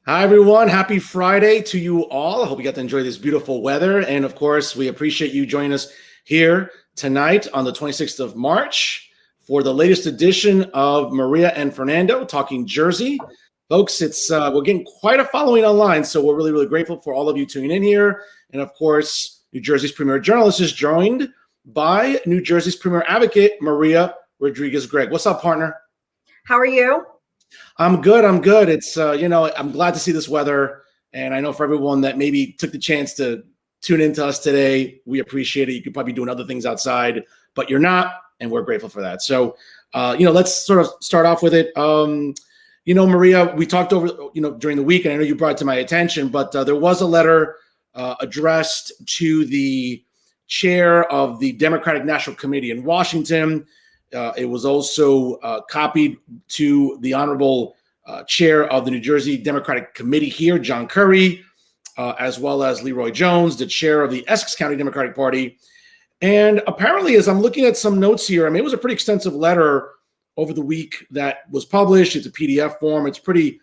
Hi, everyone. Happy Friday to you all. I hope you got to enjoy this beautiful weather. And of course, we appreciate you joining us here tonight on the 26th of March for the latest edition of Maria and Fernando Talking Jersey. Folks, we're getting quite a following online, so we're really, really grateful for all of you tuning in here. And of course, New Jersey's premier journalist is joined by New Jersey's premier advocate, Maria Rodriguez-Gregg. What's up, partner? How are you? I'm good. It's, I'm glad to see this weather. And I know for everyone that maybe took the chance to tune into us today, we appreciate it. You could probably be doing other things outside, but you're not. And we're grateful for that. So, let's sort of start off with it. Maria, we talked over, during the week, and I know you brought it to my attention, but there was a letter addressed to the chair of the Democratic National Committee in Washington. It was also copied to the honorable chair of the New Jersey Democratic Committee here, John Curry, as well as Leroy Jones, the chair of the Essex County Democratic Party. And apparently, as I'm looking at some notes here, it was a pretty extensive letter over the week that was published. It's a PDF form. It's pretty,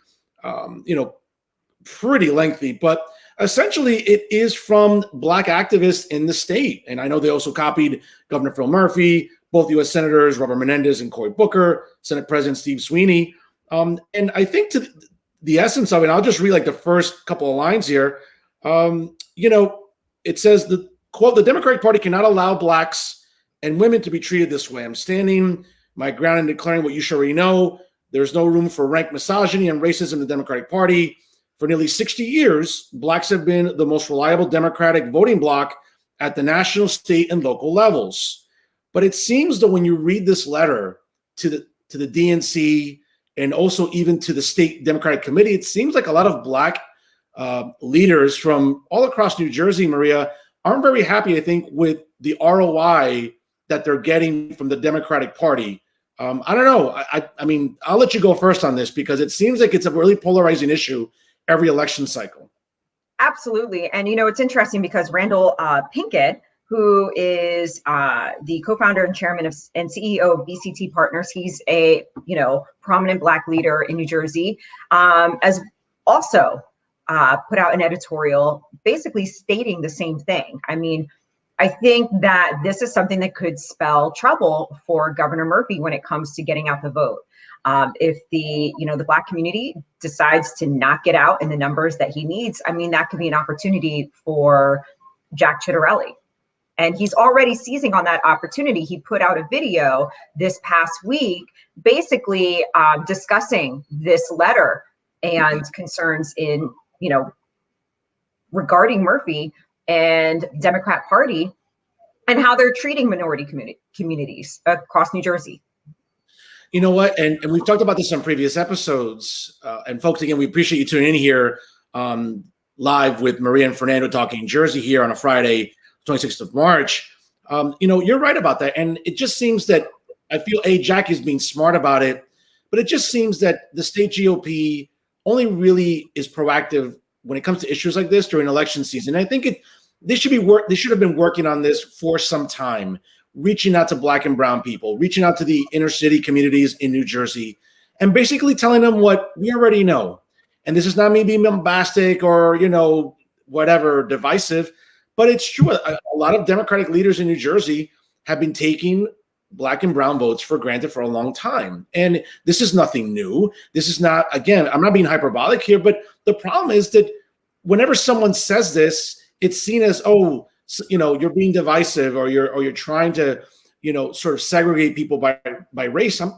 pretty lengthy, but essentially it is from Black activists in the state. And I know they also copied Governor Phil Murphy, both U.S. Senators Robert Menendez and Cory Booker, Senate President Steve Sweeney. And I think to the essence of it, I'll just read like the first couple of lines here. It says, quote, "The Democratic Party cannot allow Blacks and women to be treated this way. I'm standing my ground in declaring what you should already know. There's no room for rank misogyny and racism in the Democratic Party. For nearly 60 years, Blacks have been the most reliable Democratic voting bloc at the national, state, and local levels." But it seems that when you read this letter to the DNC and also even to the state Democratic Committee, it seems like a lot of Black leaders from all across New Jersey, Maria, aren't very happy, I think, with the ROI that they're getting from the Democratic Party. I don't know. I mean, I'll let you go first on this because it seems like it's a really polarizing issue every election cycle. Absolutely. And, it's interesting because Randall Pinkett, who is the co-founder and chairman and CEO of BCT Partners, he's a, prominent Black leader in New Jersey, as also put out an editorial basically stating the same thing. I mean, I think that this is something that could spell trouble for Governor Murphy when it comes to getting out the vote. If the Black community decides to not get out in the numbers that he needs, that could be an opportunity for Jack Ciattarelli. And he's already seizing on that opportunity. He put out a video this past week, basically discussing this letter and concerns in, regarding Murphy and Democrat Party and how they're treating minority communities across New Jersey. You know what? And we've talked about this on previous episodes. And folks, again, we appreciate you tuning in here live with Maria and Fernando Talking Jersey here on a Friday, 26th of March. You're right about that. And it just seems that I feel Jack is being smart about it, but it just seems that the state GOP only really is proactive when it comes to issues like this during election season. I think they should have been working on this for some time, reaching out to Black and brown people, reaching out to the inner city communities in New Jersey, and basically telling them what we already know. And this is not me being bombastic or, whatever, divisive, but it's true. A lot of Democratic leaders in New Jersey have been taking Black and brown votes for granted for a long time. And this is nothing new. This is not, again, I'm not being hyperbolic here, but the problem is that whenever someone says this, it's seen as, you're being divisive or you're trying to, sort of segregate people by race. I'm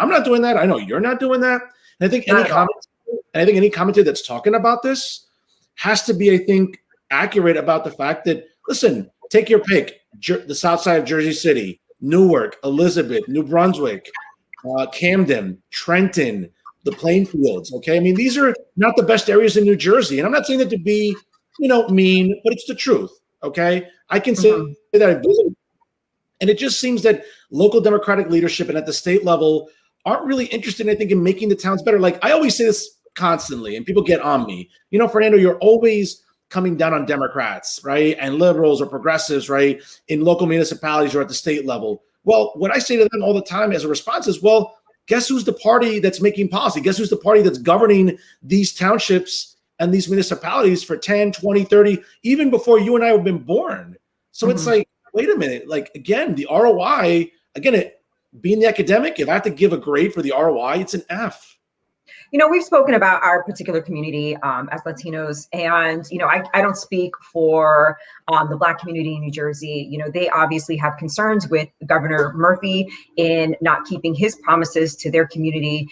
not doing that. I know you're not doing that. And I think any commentator that's talking about this has to be, I think, accurate about the fact that, listen, take your pick, the south side of Jersey City, Newark, Elizabeth, New Brunswick, Camden, Trenton, the Plainfields, okay? I mean, these are not the best areas in New Jersey. And I'm not saying that to be, mean, but it's the truth, okay? I can say that I visited. And it just seems that local Democratic leadership and at the state level aren't really interested, I think, in making the towns better. Like, I always say this constantly, and people get on me. Fernando, you're always coming down on Democrats, right? And liberals or progressives, right? In local municipalities or at the state level. Well, what I say to them all the time as a response is, well, guess who's the party that's making policy? Guess who's the party that's governing these townships and these municipalities for 10, 20, 30, even before you and I have been born? So it's like, wait a minute, like, again, the ROI, again, being the academic, if I have to give a grade for the ROI, it's an F. You know, we've spoken about our particular community as Latinos, and, you know, I don't speak for the Black community in New Jersey. You know, they obviously have concerns with Governor Murphy in not keeping his promises to their community,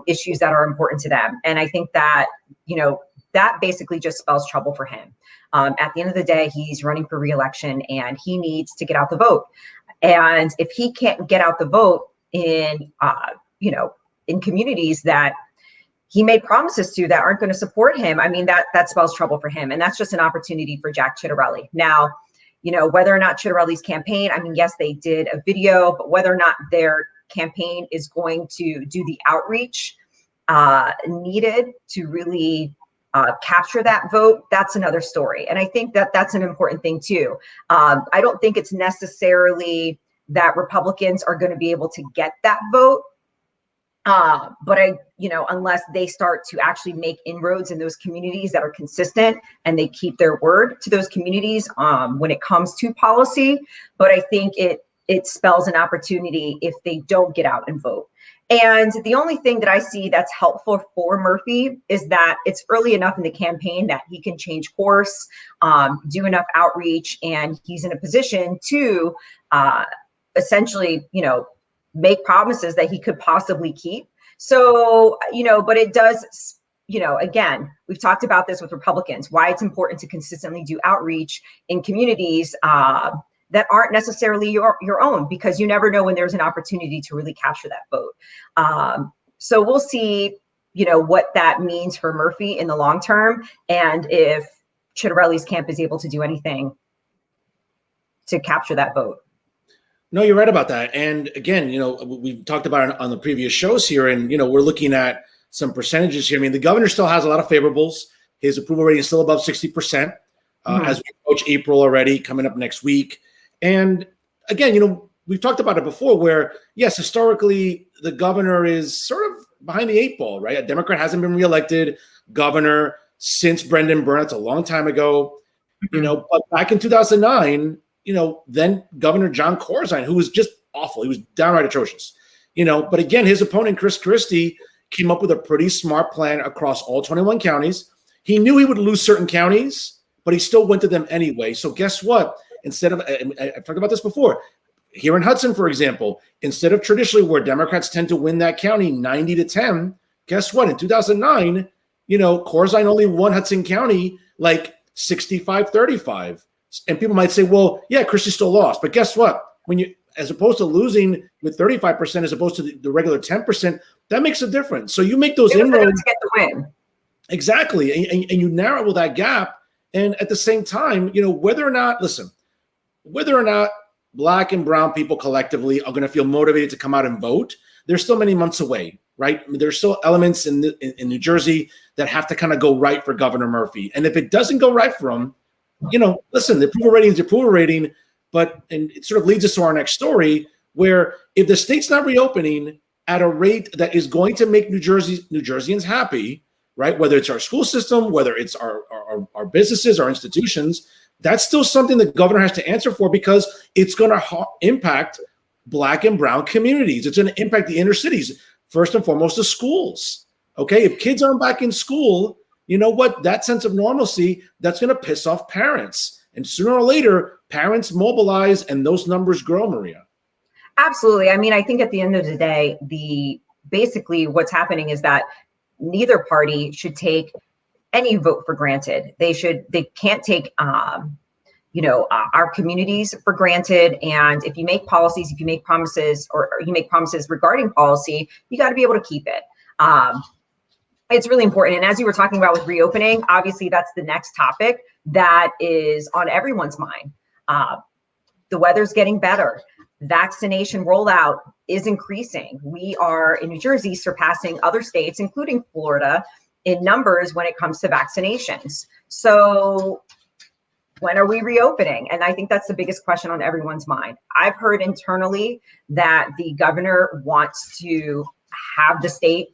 issues that are important to them. And I think that, you know, that basically just spells trouble for him. At the end of the day, he's running for re-election and he needs to get out the vote. And if he can't get out the vote in, you know, in communities that he made promises to that aren't going to support him, I mean, that spells trouble for him. And that's just an opportunity for Jack Ciattarelli. Now, you know, whether or not Ciattarelli's campaign, I mean, yes, they did a video, but whether or not their campaign is going to do the outreach needed to really capture that vote, that's another story. And I think that that's an important thing too. I don't think it's necessarily that Republicans are going to be able to get that vote. But you know, unless they start to actually make inroads in those communities that are consistent and they keep their word to those communities when it comes to policy. But I think it spells an opportunity if they don't get out and vote. And the only thing that I see that's helpful for Murphy is that it's early enough in the campaign that he can change course, do enough outreach, and he's in a position to essentially, you know, make promises that he could possibly keep. So, you know, but it does, you know, again, we've talked about this with Republicans, why it's important to consistently do outreach in communities that aren't necessarily your own, because you never know when there's an opportunity to really capture that vote. So we'll see, you know, what that means for Murphy in the long term, and if Ciattarelli's camp is able to do anything to capture that vote. No, you're right about that. And again, you know, we've talked about it on the previous shows here, and, you know, we're looking at some percentages here. I mean, the governor still has a lot of favorables. His approval rating is still above 60%, as we approach April already, coming up next week. And again, you know, we've talked about it before where, yes, historically, the governor is sort of behind the eight ball, right? A Democrat hasn't been reelected governor since Brendan Byrne. That's a long time ago, you know, but back in 2009, you know, then Governor John Corzine, who was just awful. He was downright atrocious, you know, but again, his opponent, Chris Christie, came up with a pretty smart plan across all 21 counties. He knew he would lose certain counties, but he still went to them anyway. So guess what? Instead of, I've talked about this before, here in Hudson, for example, instead of traditionally where Democrats tend to win that county 90-10, guess what? In 2009, you know, Corzine only won Hudson County like 65-35. And people might say, well, yeah, Christie still lost. But guess what? When you, as opposed to losing with 35% as opposed to the regular 10%, that makes a difference. So you make those inroads to get the win. Exactly. And you narrow that gap. And at the same time, you know, whether or not Black and brown people collectively are going to feel motivated to come out and vote, there's still many months away, right? I mean, there's still elements in New Jersey that have to kind of go right for Governor Murphy. And if it doesn't go right for him, you know, listen, the approval rating is the approval rating, and it sort of leads us to our next story, where if the state's not reopening at a rate that is going to make New Jerseyans happy, right? Whether it's our school system, whether it's our businesses, our institutions, that's still something the governor has to answer for, because it's going to impact Black and brown communities. It's going to impact the inner cities, first and foremost, the schools. Okay, if kids aren't back in school, you know what? That sense of normalcy, that's going to piss off parents. And sooner or later, parents mobilize and those numbers grow, Maria. Absolutely. I mean, I think at the end of the day, basically what's happening is that neither party should take any vote for granted. They can't take, you know, our communities for granted. And if you make policies, if you make promises, or you make promises regarding policy, you got to be able to keep it. It's really important. And as you were talking about with reopening, obviously that's the next topic that is on everyone's mind. The weather's getting better. Vaccination rollout is increasing. We are in New Jersey surpassing other states, including Florida, in numbers when it comes to vaccinations. So when are we reopening? And I think that's the biggest question on everyone's mind. I've heard internally that the governor wants to have the state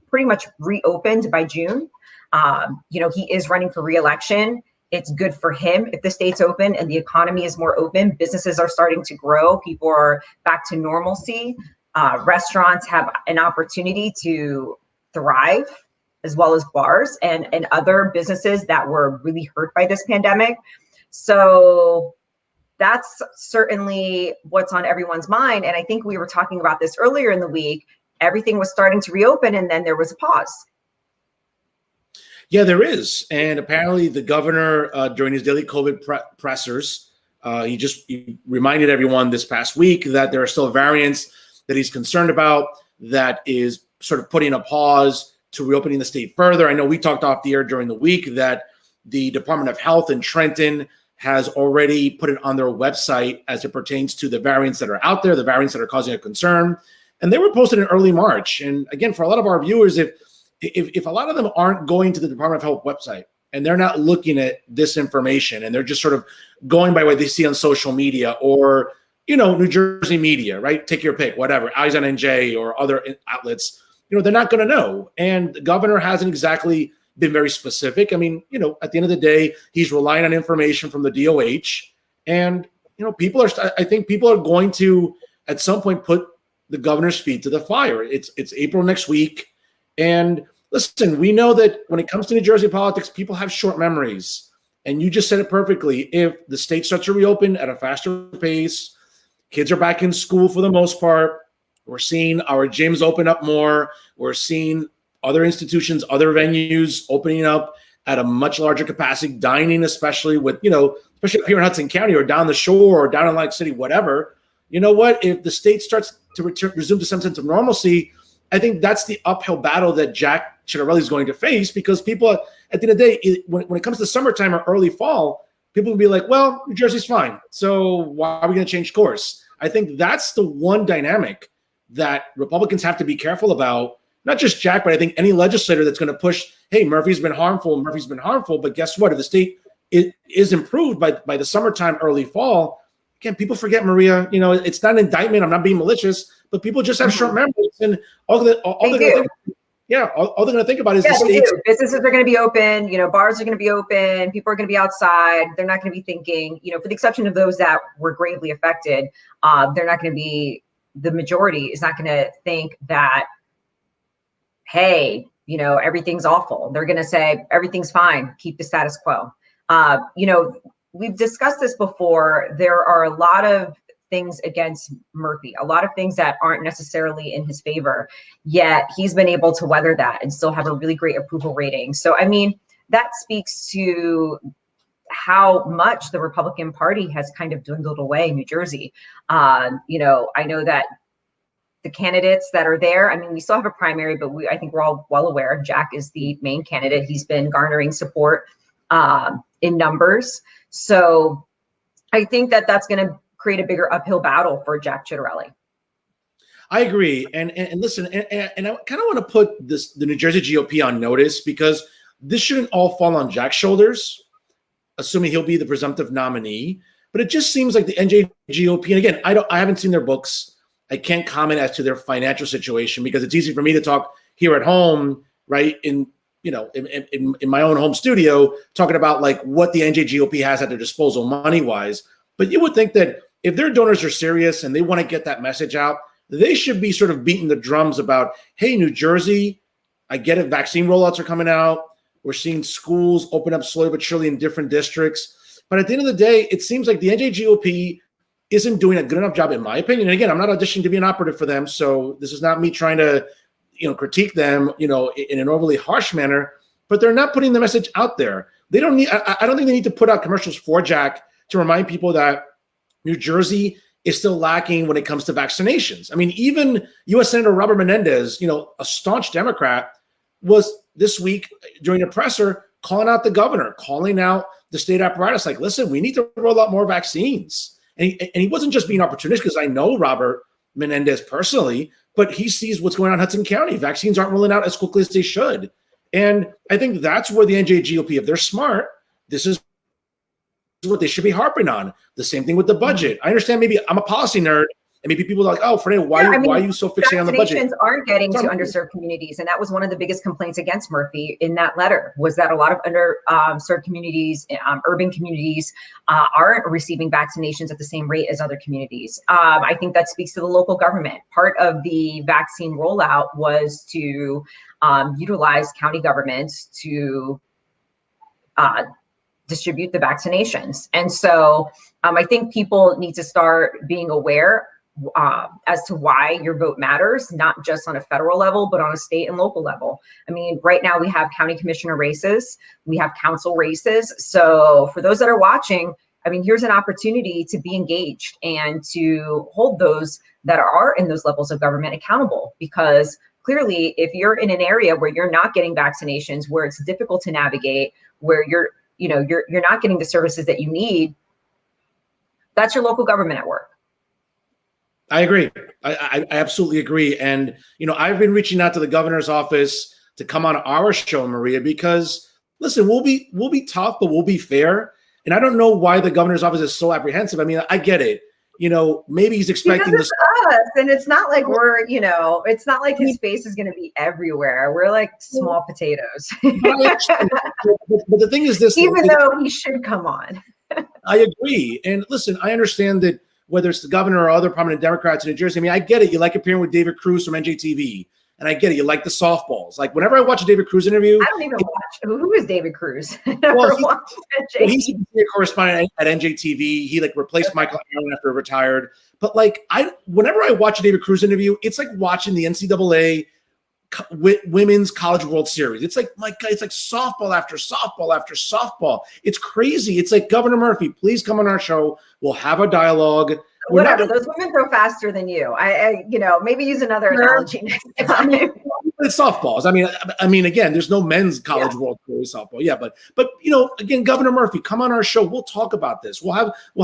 pretty much reopened by June. He is running for re-election. It's good for him if the state's open and the economy is more open. Businesses are starting to grow. People are back to normalcy. Restaurants have an opportunity to thrive, as well as bars and other businesses that were really hurt by this pandemic. So that's certainly what's on everyone's mind. And I think we were talking about this earlier in the week. Everything was starting to reopen, and then there was a pause. Yeah, there is. And apparently the governor, during his daily COVID pressers, he reminded everyone this past week that there are still variants that he's concerned about, that is sort of putting a pause to reopening the state further. I know we talked off the air during the week that the Department of Health in Trenton has already put it on their website as it pertains to the variants that are out there, the variants that are causing a concern. And they were posted in early March. And again, for a lot of our viewers, if a lot of them aren't going to the Department of Health website and they're not looking at this information and they're just sort of going by what they see on social media or, New Jersey media, right? Take your pick, whatever, Eyes on NJ or other outlets, they're not going to know. And the governor hasn't exactly been very specific. I mean, at the end of the day, he's relying on information from the DOH. And, I think people are going to, at some point, put the governor's feet to the fire. It's April next week. And listen, we know that when it comes to New Jersey politics, people have short memories. And you just said it perfectly. If the state starts to reopen at a faster pace, kids are back in school for the most part, we're seeing our gyms open up more, we're seeing other institutions, other venues opening up at a much larger capacity, dining especially with, especially up here in Hudson County or down the shore or down in Atlantic City, whatever. You know what? If the state starts to resume to some sense of normalcy, I think that's the uphill battle that Jack Ciattarelli is going to face, because people, at the end of the day, when it comes to summertime or early fall, people will be like, well, New Jersey's fine, so why are we going to change course? I think that's the one dynamic that Republicans have to be careful about, not just Jack, but I think any legislator that's going to push, hey, Murphy's been harmful, but guess what? If the state is improved by the summertime, early fall, again, people forget, Maria, it's not an indictment, I'm not being malicious, but people just have short memories, and all they're going to think about is the state's. Businesses are going to be open, bars are going to be open, people are going to be outside. They're not going to be thinking, for the exception of those that were gravely affected, they're not going to be, the majority is not going to think that, hey, everything's awful. They're going to say everything's fine, keep the status quo. We've discussed this before. There are a lot of things against Murphy, a lot of things that aren't necessarily in his favor, yet he's been able to weather that and still have a really great approval rating. So, I mean, that speaks to how much the Republican Party has kind of dwindled away in New Jersey. I know that the candidates that are there, I mean, we still have a primary, but I think we're all well aware Jack is the main candidate. He's been garnering support in numbers. So I think that that's going to create a bigger uphill battle for Jack Ciattarelli. I agree. And listen, and I kind of want to put the New Jersey GOP on notice, because this shouldn't all fall on Jack's shoulders, assuming he'll be the presumptive nominee. But it just seems like the NJ GOP, and again, I haven't seen their books. I can't comment as to their financial situation, because it's easy for me to talk here at home, right? In my own home studio, talking about like what the NJ GOP has at their disposal money-wise. But you would think that if their donors are serious and they want to get that message out, they should be sort of beating the drums about, hey, New Jersey, I get it, vaccine rollouts are coming out. We're seeing schools open up slowly but surely in different districts. But at the end of the day, it seems like the NJ GOP isn't doing a good enough job, in my opinion. And again, I'm not auditioning to be an operative for them, so this is not me trying to, critique them, in an overly harsh manner. But they're not putting the message out there. They don't need. I don't think they need to put out commercials for Jack to remind people that New Jersey is still lacking when it comes to vaccinations. I mean, even U.S. Senator Robert Menendez, a staunch Democrat, was this week during a presser calling out the governor, calling out the state apparatus, like, listen, we need to roll out more vaccines. And he wasn't just being opportunistic, because I know Robert Menendez personally, but he sees what's going on in Hudson County. Vaccines aren't rolling out as quickly as they should. And I think that's where the NJ GOP, if they're smart, this is what they should be harping on. The same thing with the budget. I understand maybe I'm a policy nerd, And maybe people are like, oh, Fernando, why are you so fixated on the budget? Vaccinations aren't getting to underserved communities. And that was one of the biggest complaints against Murphy in that letter, was that a lot of underserved communities, urban communities, aren't receiving vaccinations at the same rate as other communities. I think that speaks to the local government. Part of the vaccine rollout was to utilize county governments to distribute the vaccinations. And so I think people need to start being aware as to why your vote matters, not just on a federal level, but on a state and local level. I mean, right now we have county commissioner races, we have council races. So for those that are watching, I mean, here's an opportunity to be engaged and to hold those that are in those levels of government accountable, because clearly, if you're in an area where you're not getting vaccinations, where it's difficult to navigate, where you're not getting the services that you need, that's your local government at work. I agree. I absolutely agree. And, I've been reaching out to the governor's office to come on our show, Maria, because listen, we'll be tough, but we'll be fair. And I don't know why the governor's office is so apprehensive. I mean, I get it. Maybe he's expecting this. Us, and it's not like it's not like his face is going to be everywhere. We're like small potatoes. But the thing is this, even though he should come on. I agree. And listen, I understand that whether it's the governor or other prominent Democrats in New Jersey, I mean, I get it. You like appearing with David Cruz from NJTV. And I get it. You like the softballs. Like whenever I watch a David Cruz interview. I don't even watch. Who is David Cruz? He's a correspondent at NJTV. He replaced Michael Allen after he retired. But whenever I watch a David Cruz interview, it's like watching the NCAA Women's College World Series. It's like, my God, it's like softball after softball after softball. It's crazy. It's like, Governor Murphy, please come on our show. We'll have a dialogue. Whatever. Those women throw faster than you. I maybe use another analogy next time. It's softballs. I mean, again, there's no men's college world series softball. Yeah, but again, Governor Murphy, come on our show. We'll talk about this. We'll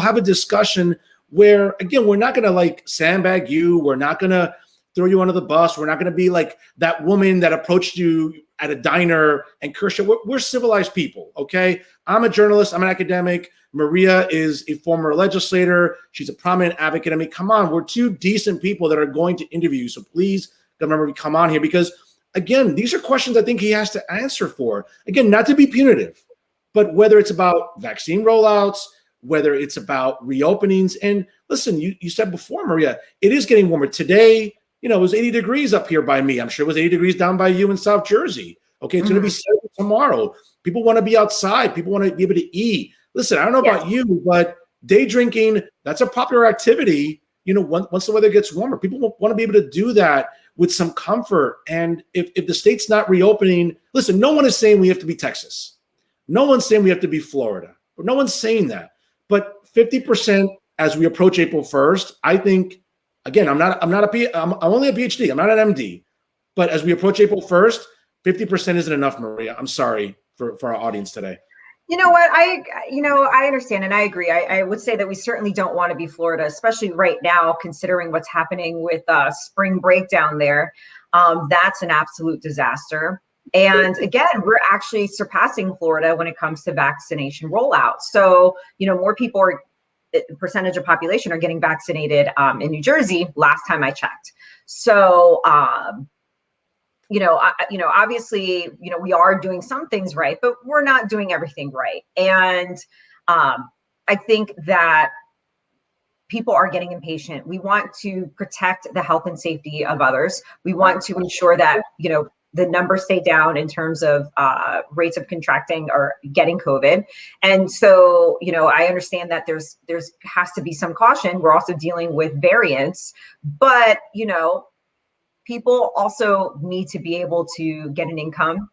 have a discussion where, again, we're not gonna sandbag you. We're not gonna throw you under the bus. We're not gonna be like that woman that approached you at a diner and cursed you. We're civilized people. Okay, I'm a journalist. I'm an academic. Maria is a former legislator. She's a prominent advocate. I mean, come on, we're two decent people that are going to interview you. So please, Governor Murphy, come on here, because again, these are questions I think he has to answer for. Again, not to be punitive, but whether it's about vaccine rollouts, whether it's about reopenings. And listen, you said before, Maria, it is getting warmer. Today, it was 80 degrees up here by me. I'm sure it was 80 degrees down by you in South Jersey. Okay, it's going to be 70 tomorrow. People want to be outside. People want to be able to eat. Listen, I don't know about you, but day drinking, that's a popular activity. Once the weather gets warmer, people want to be able to do that with some comfort. And if the state's not reopening, listen, no one is saying we have to be Texas. No one's saying we have to be Florida. No one's saying that. But 50% as we approach April 1st, I think, again, I'm only a PhD. I'm not an MD. But as we approach April 1st, 50% isn't enough, Maria. I'm sorry for our audience today. You know what? I understand and I agree. I would say that we certainly don't want to be Florida, especially right now, considering what's happening with spring break down there. That's an absolute disaster. And again, we're actually surpassing Florida when it comes to vaccination rollout. So, more people percentage of population are getting vaccinated in New Jersey last time I checked. So, obviously, we are doing some things right, but we're not doing everything right. And I think that people are getting impatient. We want to protect the health and safety of others. We want to ensure that, the numbers stay down in terms of rates of contracting or getting COVID. And so, I understand that there's has to be some caution. We're also dealing with variants, but, people also need to be able to get an income.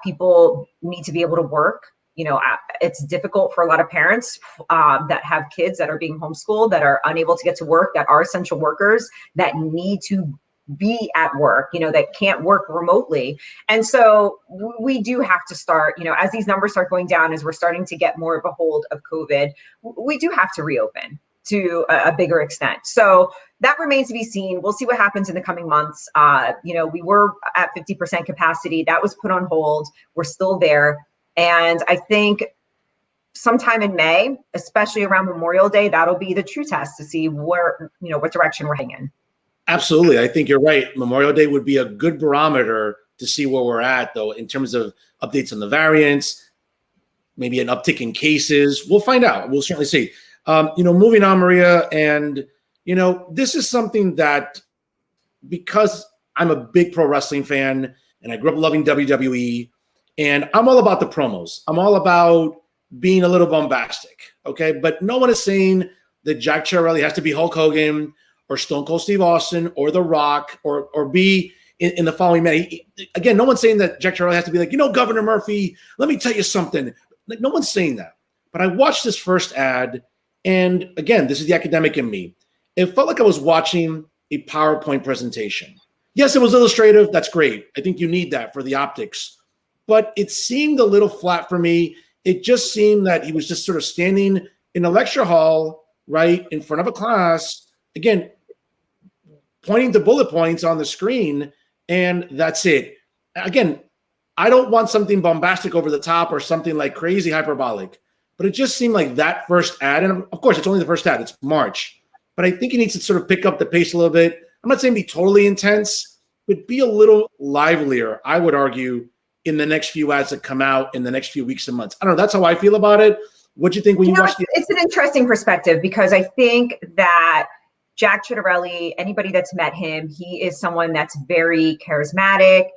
People need to be able to work. It's difficult for a lot of parents that have kids that are being homeschooled, that are unable to get to work, that are essential workers, that need to be at work, that can't work remotely. And so we do have to start, as these numbers start going down, as we're starting to get more of a hold of COVID, we do have to reopen to a bigger extent. So that remains to be seen. We'll see what happens in the coming months. We were at 50% capacity. That was put on hold. We're still there. And I think sometime in May, especially around Memorial Day, that'll be the true test to see where, what direction we're heading in. Absolutely. I think you're right. Memorial Day would be a good barometer to see where we're at, though, in terms of updates on the variants, maybe an uptick in cases. We'll find out. We'll certainly see. Moving on, Maria, and, this is something that, because I'm a big pro wrestling fan and I grew up loving WWE, and I'm all about the promos. I'm all about being a little bombastic, okay? But no one is saying that Jack Ciattarelli has to be Hulk Hogan or Stone Cold Steve Austin or The Rock or be in the following manner. Again, no one's saying that Jack Ciattarelli has to be like, Governor Murphy, let me tell you something. Like, no one's saying that. But I watched this first ad, and again, this is the academic in me. It felt like I was watching a PowerPoint presentation. Yes, it was illustrative. That's great. I think you need that for the optics. But it seemed a little flat for me. It just seemed that he was just sort of standing in a lecture hall, right, in front of a class, again, pointing to bullet points on the screen, and that's it. Again, I don't want something bombastic over the top or something like crazy hyperbolic, but it just seemed like that first ad, and of course, it's only the first ad, it's March, but I think he needs to sort of pick up the pace a little bit. I'm not saying be totally intense, but be a little livelier, I would argue, in the next few ads that come out in the next few weeks and months. I don't know. That's how I feel about it. What do you think when you watch the— It's an interesting perspective, because I think that Jack Ciattarelli, anybody that's met him, he is someone that's very charismatic,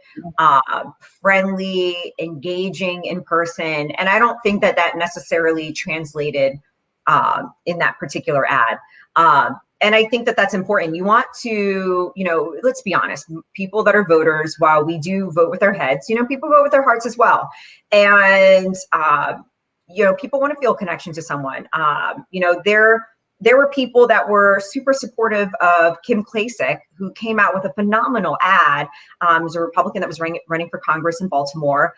friendly, engaging in person. And I don't think that necessarily translated in that particular ad. And I think that that's important. You want to, let's be honest, people that are voters, while we do vote with our heads, people vote with their hearts as well. And, people want to feel a connection to someone. There were people that were super supportive of Kim Klacik, who came out with a phenomenal ad. It was a Republican that was running for Congress in Baltimore.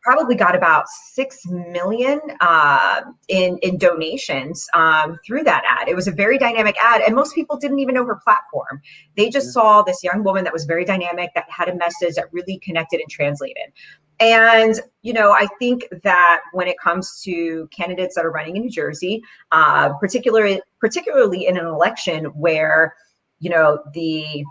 Probably got about 6 million in donations through that ad. It was a very dynamic ad, and most people didn't even know her platform. They just saw this young woman that was very dynamic, that had a message that really connected and translated. And, I think that when it comes to candidates that are running in New Jersey, particularly in an election where, the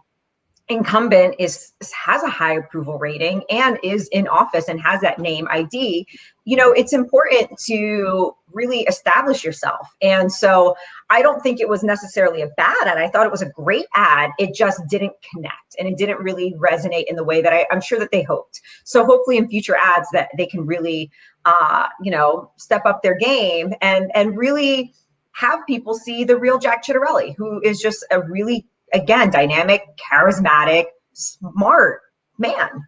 incumbent has a high approval rating and is in office and has that name ID, it's important to really establish yourself. And so I don't think it was necessarily a bad ad. I thought it was a great ad. It just didn't connect, and it didn't really resonate in the way that I'm sure that they hoped. So hopefully in future ads that they can really, step up their game and really have people see the real Jack Ciattarelli, who is just a really, again, dynamic, charismatic, smart man.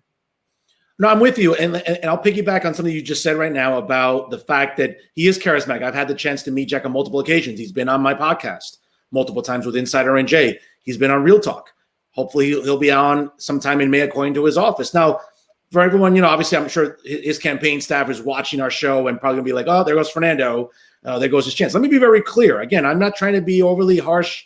No, I'm with you. And I'll piggyback on something you just said right now about the fact that he is charismatic. I've had the chance to meet Jack on multiple occasions. He's been on my podcast multiple times with Insider NJ. He's been on Real Talk. Hopefully he'll be on sometime in May, according to his office. Now, for everyone, obviously I'm sure his campaign staff is watching our show and probably gonna be like, oh, there goes Fernando. There goes his chance. Let me be very clear. Again, I'm not trying to be overly harsh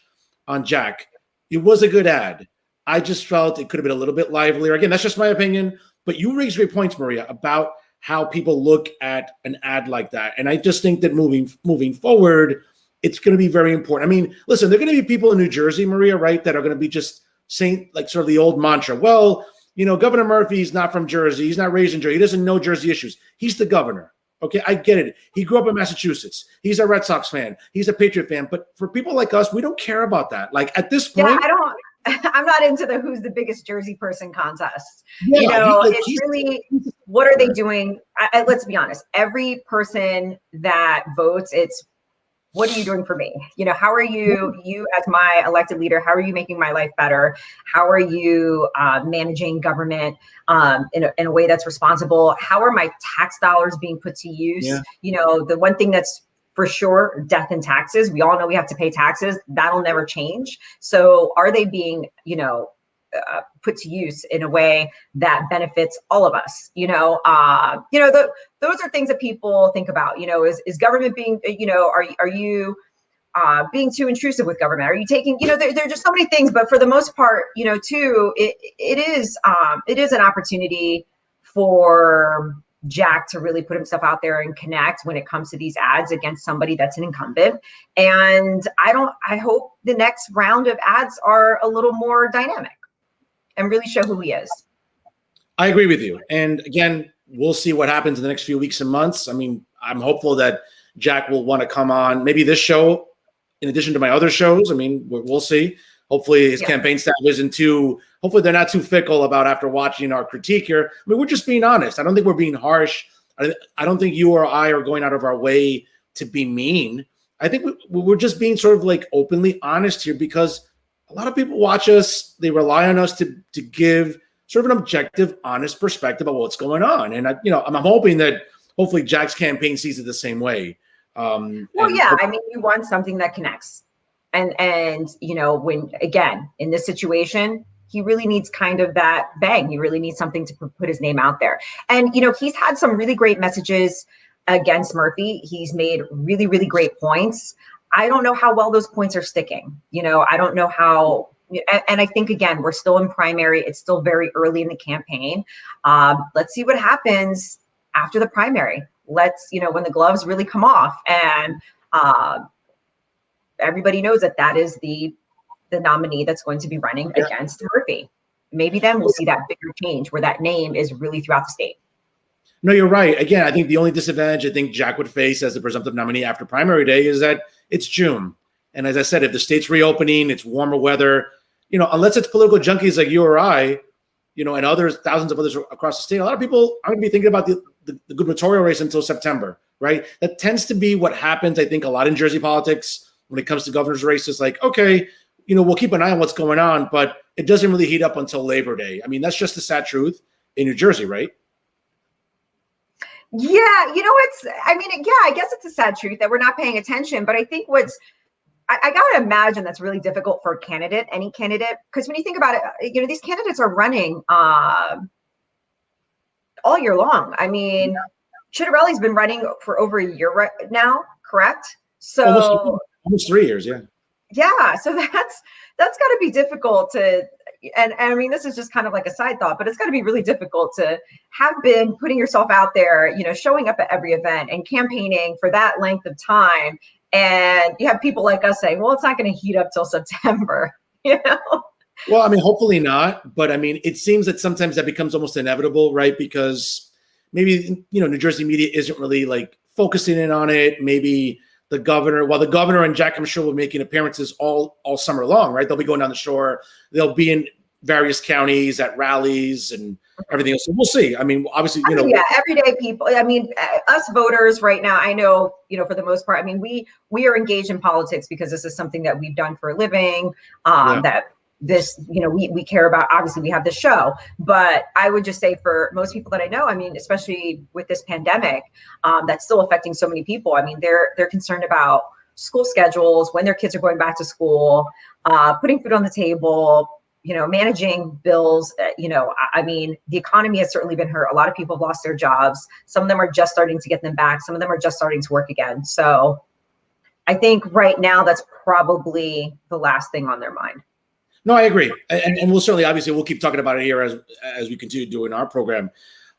on Jack. It was a good ad. I just felt it could have been a little bit livelier. Again, that's just my opinion. But you raised great points, Maria, about how people look at an ad like that. And I just think that moving forward, it's going to be very important. I mean, listen, there are going to be people in New Jersey, Maria, right, that are going to be just saying, like, sort of the old mantra, well, Governor Murphy's not from Jersey. He's not raised in Jersey. He doesn't know Jersey issues. He's the governor. Okay, I get it. He grew up in Massachusetts. He's a Red Sox fan. He's a Patriot fan. But for people like us, we don't care about that. Like, at this point— I'm not into the who's the biggest Jersey person contest. Yeah, it's really, what are they doing? Let's be honest. Every person that votes, it's, what are you doing for me? How are you as my elected leader, how are you making my life better? How are you managing government in a way that's responsible? How are my tax dollars being put to use? Yeah. The one thing that's for sure, death and taxes. We all know we have to pay taxes. That'll never change. So are they being, put to use in a way that benefits all of us? Those are things that people think about. Is government being, are you being too intrusive with government? Are you taking, there are just so many things. But for the most part, too, it is an opportunity for Jack to really put himself out there and connect when it comes to these ads against somebody that's an incumbent. And I hope the next round of ads are a little more dynamic and really show who he is. I agree with you. And again, we'll see what happens in the next few weeks and months. I mean, I'm hopeful that Jack will want to come on maybe this show in addition to my other shows. I mean, we'll see. Hopefully his campaign staff isn't too, hopefully they're not too fickle about after watching our critique here. I mean, we're just being honest. I don't think we're being harsh. I don't think you or I are going out of our way to be mean. I think we're just being sort of like openly honest here, because a lot of people watch us. They rely on us to give sort of an objective, honest perspective of what's going on. And I'm hoping that hopefully Jack's campaign sees it the same way. I mean, you want something that connects. And when, again, in this situation, he really needs kind of that bang. He really needs something to put his name out there. And, he's had some really great messages against Murphy. He's made really, really great points. I don't know how well those points are sticking. I don't know how, and I think, again, we're still in primary. It's still very early in the campaign. Let's see what happens after the primary. Let's, when the gloves really come off, and everybody knows that is the nominee that's going to be running against Murphy. Maybe then we'll see that bigger change where that name is really throughout the state. No, you're right. Again, I think the only disadvantage I think Jack would face as the presumptive nominee after primary day is that it's June. And as I said, if the state's reopening, it's warmer weather, unless it's political junkies like you or I, and others, thousands of others across the state, a lot of people aren't going to be thinking about the gubernatorial race until September, right? That tends to be what happens, I think, a lot in Jersey politics when it comes to governor's races. Like, okay, we'll keep an eye on what's going on, but it doesn't really heat up until Labor Day. I mean, that's just the sad truth in New Jersey, right? Yeah, I guess it's a sad truth that we're not paying attention. But I think I got to imagine that's really difficult for any candidate, because when you think about it, these candidates are running all year long. I mean, Ciattarelli's been running for over a year right now, correct? So almost 3 years, yeah. Yeah, so that's got to be difficult to, and I mean, this is just kind of like a side thought, but it's got to be really difficult to have been putting yourself out there, showing up at every event and campaigning for that length of time. And you have people like us saying, well, it's not going to heat up till September, Well, I mean, hopefully not. But I mean, it seems that sometimes that becomes almost inevitable, right? Because maybe, New Jersey media isn't really like focusing in on it. Maybe the governor and Jack, I'm sure, will be making appearances all summer long, right? They'll be going down the shore. They'll be in various counties at rallies and everything else. So we'll see. I mean, obviously, everyday people. I mean, us voters right now, I know, for the most part, I mean, we are engaged in politics because this is something that we've done for a living, that this, we care about. Obviously, we have the show, but I would just say for most people that I know, I mean, especially with this pandemic, that's still affecting so many people. I mean, they're concerned about school schedules, when their kids are going back to school, putting food on the table, managing bills. I mean, the economy has certainly been hurt. A lot of people have lost their jobs. Some of them are just starting to get them back. Some of them are just starting to work again. So I think right now that's probably the last thing on their mind. No, I agree. And we'll certainly, obviously, we'll keep talking about it here as we continue doing our program.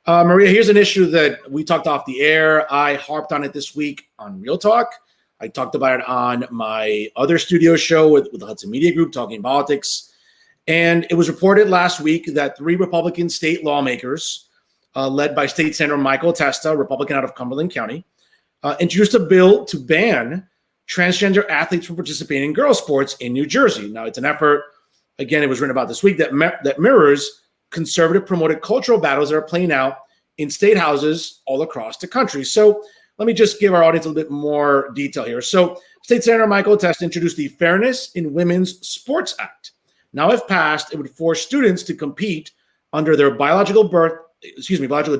Maria, here's an issue that we talked off the air. I harped on it this week on Real Talk. I talked about it on my other studio show with the Hudson Media Group, Talking Politics. And it was reported last week that 3 Republican state lawmakers, led by State Senator Michael Testa, Republican out of Cumberland County, introduced a bill to ban transgender athletes from participating in girls' sports in New Jersey. Now, it's an effort, again, it was written about this week, that mirrors conservative promoted cultural battles that are playing out in state houses all across the country. So let me just give our audience a little bit more detail here. So State Senator Michael Testa introduced the Fairness in Women's Sports Act. Now, if passed, it would force students to compete under their biological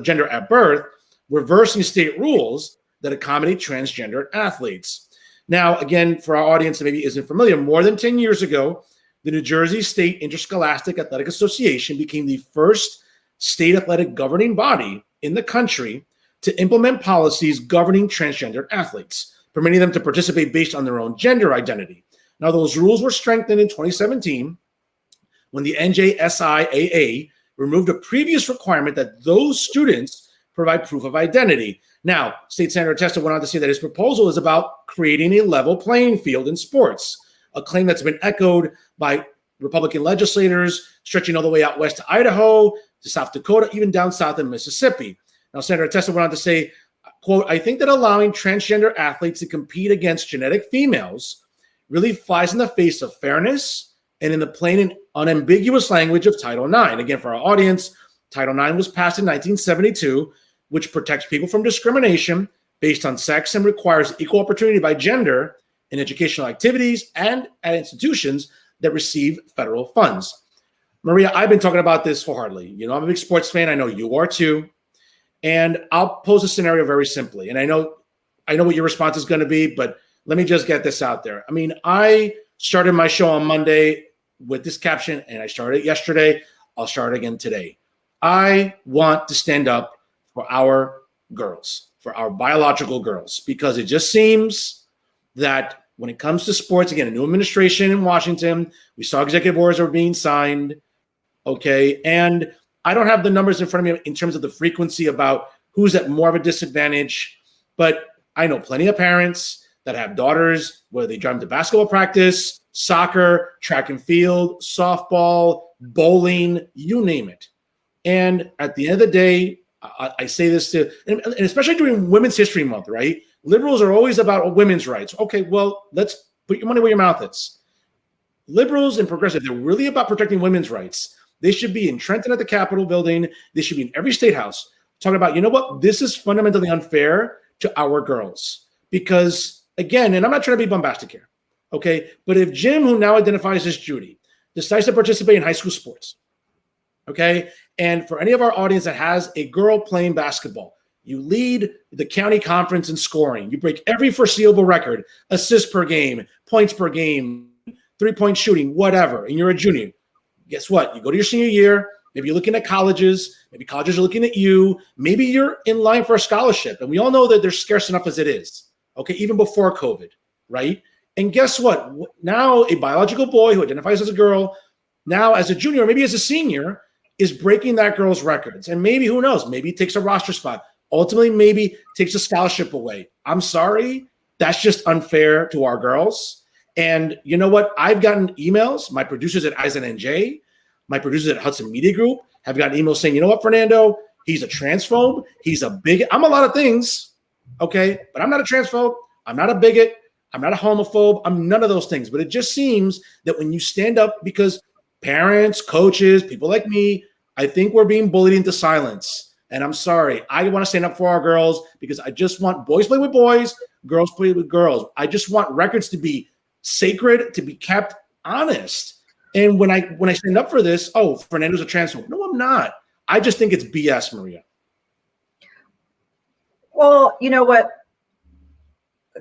gender at birth, reversing state rules that accommodate transgender athletes. Now, again, for our audience that maybe isn't familiar, more than 10 years ago, the New Jersey State Interscholastic Athletic Association became the first state athletic governing body in the country to implement policies governing transgender athletes, permitting them to participate based on their own gender identity. Now, those rules were strengthened in 2017 when the NJSIAA removed a previous requirement that those students provide proof of identity. Now, State Senator Testa went on to say that his proposal is about creating a level playing field in sports, a claim that's been echoed by Republican legislators stretching all the way out west to Idaho, to South Dakota, even down south in Mississippi. Now, Senator Testa went on to say, quote, I think that allowing transgender athletes to compete against genetic females really flies in the face of fairness and in the plain and unambiguous language of Title IX. Again, for our audience, Title IX was passed in 1972, which protects people from discrimination based on sex and requires equal opportunity by gender in educational activities and at institutions that receive federal funds. Maria, I've been talking about this wholeheartedly. You know, I'm a big sports fan. I know you are too. And I'll pose a scenario very simply. And I know what your response is going to be, but let me just get this out there. I mean, I started my show on Monday with this caption, and I started it yesterday. I'll start it again today. I want to stand up for our girls, for our biological girls, because it just seems that when it comes to sports, again, a new administration in Washington, we saw executive orders are being signed, okay? And I don't have the numbers in front of me in terms of the frequency about who's at more of a disadvantage, but I know plenty of parents that have daughters where they drive them to basketball practice, soccer, track and field, softball, bowling, you name it. And at the end of the day, I say this to, and especially during Women's History Month, right? Liberals are always about women's rights. Okay, well, let's put your money where your mouth is. Liberals and progressives, they're really about protecting women's rights. They should be in Trenton at the Capitol building. They should be in every state house talking about, you know what, this is fundamentally unfair to our girls. Because, again, and I'm not trying to be bombastic here, okay, but if Jim, who now identifies as Judy, decides to participate in high school sports, okay, and for any of our audience that has a girl playing basketball, you lead the county conference in scoring. You break every foreseeable record, assists per game, points per game, three-point shooting, whatever, and you're a junior. Guess what? You go to your senior year, maybe you're looking at colleges, maybe colleges are looking at you, maybe you're in line for a scholarship. And we all know that they're scarce enough as it is, okay, even before COVID, right? And guess what? Now a biological boy who identifies as a girl, now as a junior, maybe as a senior, is breaking that girl's records. And maybe, who knows, maybe it takes a roster spot. Ultimately, maybe takes a scholarship away. I'm sorry, that's just unfair to our girls. And you know what? I've gotten emails. My producers at Eisen NJ, my producers at Hudson Media Group have gotten emails saying, you know what, Fernando, he's a transphobe. He's a bigot. I'm a lot of things, okay? But I'm not a transphobe. I'm not a bigot. I'm not a homophobe. I'm none of those things. But it just seems that when you stand up, because parents, coaches, people like me, I think we're being bullied into silence. And I'm sorry. I want to stand up for our girls because I just want boys play with boys, girls play with girls. I just want records to be sacred, to be kept honest. And when I stand up for this, oh, Fernando's a transphobe. No, I'm not. I just think it's BS, Maria. Well, you know what?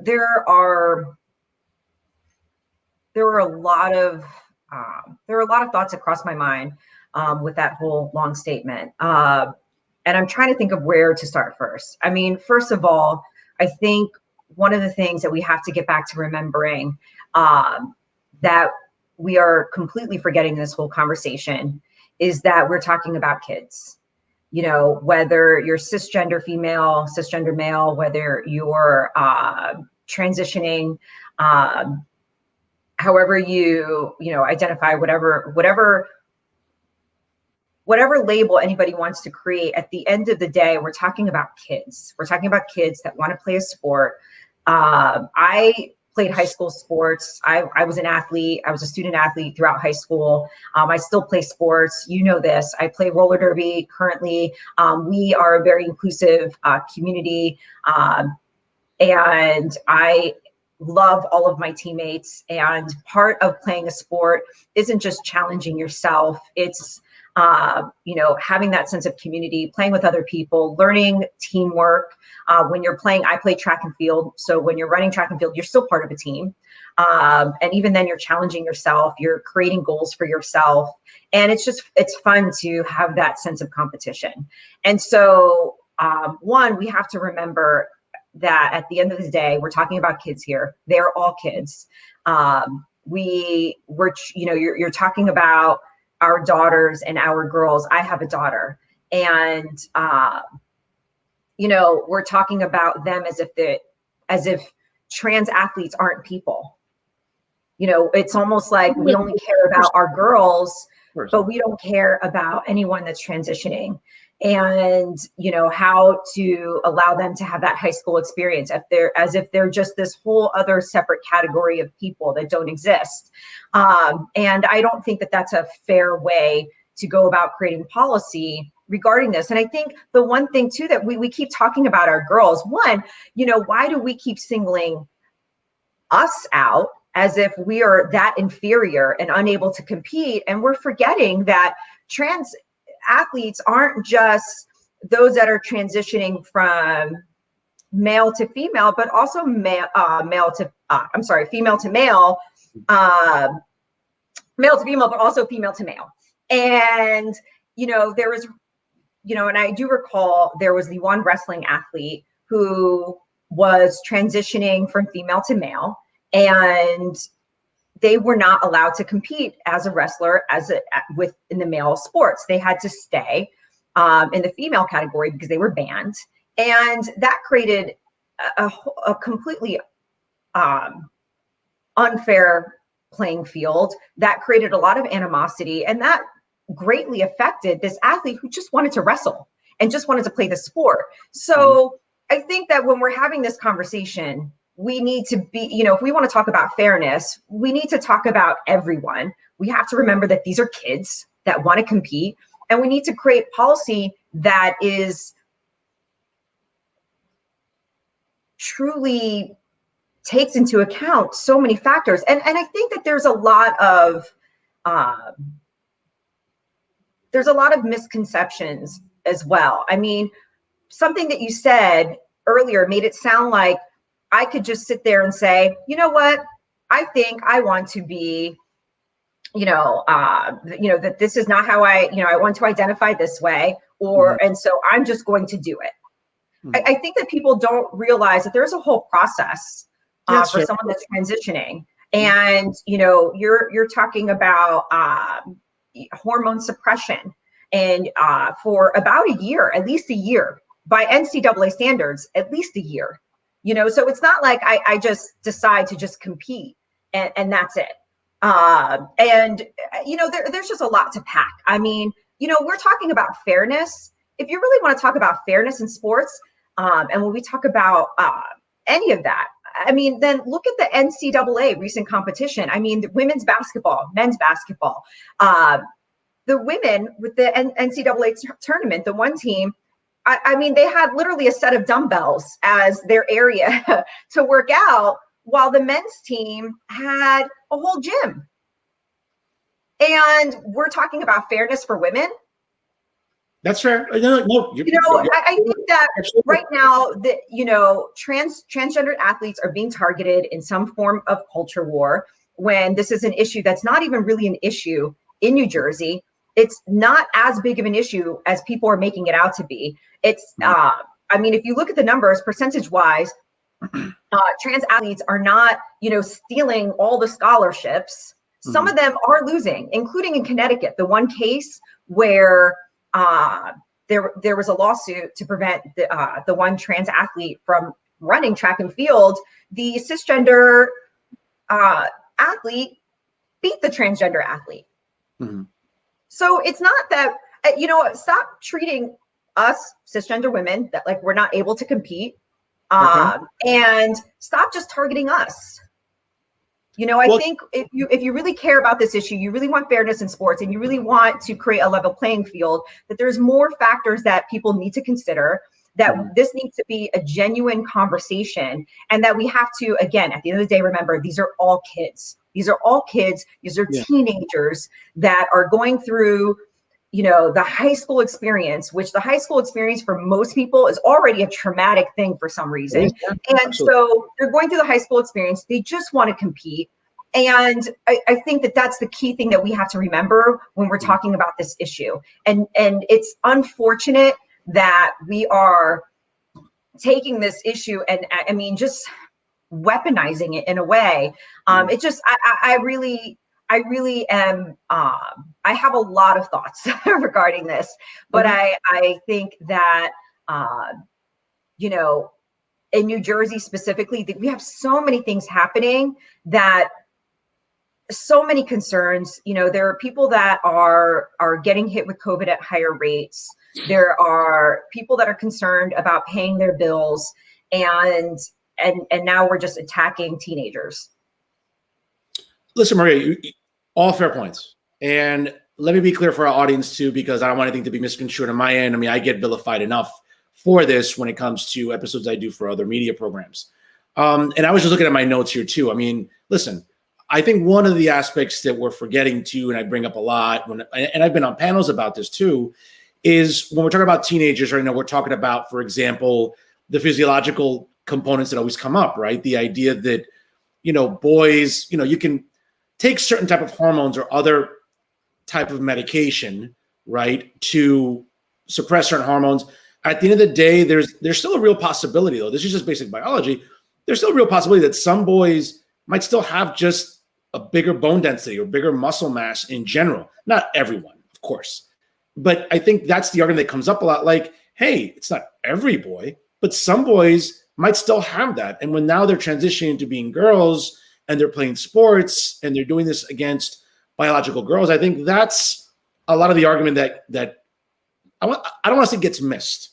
There are a lot of thoughts that cross my mind with that whole long statement. And I'm trying to think of where to start first. I mean, first of all, I think one of the things that we have to get back to remembering that we are completely forgetting in this whole conversation is that we're talking about kids. You know, whether you're cisgender female, cisgender male, whether you're transitioning, however you identify, whatever label anybody wants to create, at the end of the day, we're talking about kids. We're talking about kids that want to play a sport. I played high school sports. I was an athlete. I was a student athlete throughout high school. I still play sports. You know this. I play roller derby currently. We are a very inclusive community. And I love all of my teammates. And part of playing a sport isn't just challenging yourself. It's having that sense of community, playing with other people, learning teamwork. When you're playing, I play track and field. So when you're running track and field, you're still part of a team. And even then you're challenging yourself, you're creating goals for yourself. And it's fun to have that sense of competition. And so we have to remember that at the end of the day, we're talking about kids here. They're all kids. You're talking about our daughters and our girls. I have a daughter, and we're talking about them as if trans athletes aren't people. It's almost like we only care about our girls, but we don't care about anyone that's transitioning, and how to allow them to have that high school experience as if they're just this whole other separate category of people that don't exist. And I don't think that that's a fair way to go about creating policy regarding this. And I think the one thing too that we keep talking about our girls, one, why do we keep singling us out as if we are that inferior and unable to compete? And we're forgetting that trans athletes aren't just those that are transitioning from male to female, but also female to male, male to female, but also female to male. And, there was, and I do recall there was the one wrestling athlete who was transitioning from female to male, and they were not allowed to compete as a wrestler in the male sports. They had to stay in the female category because they were banned. And that created a completely unfair playing field. That created a lot of animosity, and that greatly affected this athlete who just wanted to wrestle and just wanted to play the sport. So I think that when we're having this conversation, we need to be, if we want to talk about fairness, we need to talk about everyone. We have to remember that these are kids that want to compete, and we need to create policy that is truly takes into account so many factors. And I think that there's a lot of misconceptions as well. I mean, something that you said earlier made it sound like I could just sit there and say, you know what, I think I want to be, that this is not how I want to identify this way, and so I'm just going to do it. I think that people don't realize that there's a whole process for someone that's transitioning. And, you're talking about hormone suppression, and for about a year, at least a year, by NCAA standards, at least a year. So it's not like I just decide to just compete and that's it. There's just a lot to pack. I mean, we're talking about fairness. If you really want to talk about fairness in sports, and when we talk about any of that, I mean, then look at the NCAA recent competition. I mean, the women's basketball, men's basketball, the women with the NCAA tournament, the one team, I mean, they had literally a set of dumbbells as their area to work out, while the men's team had a whole gym. And we're talking about fairness for women. That's fair. I think that right now that, transgender athletes are being targeted in some form of culture war, when this is an issue that's not even really an issue in New Jersey. It's not as big of an issue as people are making it out to be. It's, I mean, if you look at the numbers, percentage wise, trans athletes are not, stealing all the scholarships. Some of them are losing, including in Connecticut. The one case where there was a lawsuit to prevent the one trans athlete from running track and field. The cisgender athlete beat the transgender athlete. So it's not that, stop treating us cisgender women that like we're not able to compete, and stop just targeting us. I think if you really care about this issue, you really want fairness in sports, and you really want to create a level playing field, that there's more factors that people need to consider, that this needs to be a genuine conversation, and that we have to, again, at the end of the day, remember, these are all kids. These are all kids. These are teenagers that are going through, the high school experience, which the high school experience for most people is already a traumatic thing for some reason. And so they're going through the high school experience. They just want to compete. And I think that that's the key thing that we have to remember when we're talking about this issue. And it's unfortunate that we are taking this issue and, I mean, just weaponizing it in a way. It just, I really am, I have a lot of thoughts regarding this, but I think that you know, in New Jersey specifically, that we have so many things happening, that so many concerns. You know, there are people that are getting hit with COVID at higher rates. There are people that are concerned about paying their bills, and now we're just attacking teenagers. Listen, Maria, all fair points. And let me be clear for our audience too, because I don't want anything to be misconstrued on my end. I mean, I get vilified enough for this when it comes to episodes I do for other media programs. And I was just looking at my notes here too. I mean, listen, I think one of the aspects that we're forgetting too, and I bring up a lot, and I've been on panels about this too, is when we're talking about teenagers right now, we're talking about, for example, the physiological components that always come up, right? The idea that, you know, boys, you know, you can take certain type of hormones or other type of medication, right, to suppress certain hormones. At the end of the day, there's still a real possibility, though. This is just basic biology. There's still a real possibility that some boys might still have just a bigger bone density or bigger muscle mass in general. Not everyone, of course. But I think that's the argument that comes up a lot. Like, hey, it's not every boy, but some boys might still have that. And when now they're transitioning to being girls and they're playing sports and they're doing this against biological girls, I think that's a lot of the argument that I don't want to say gets missed.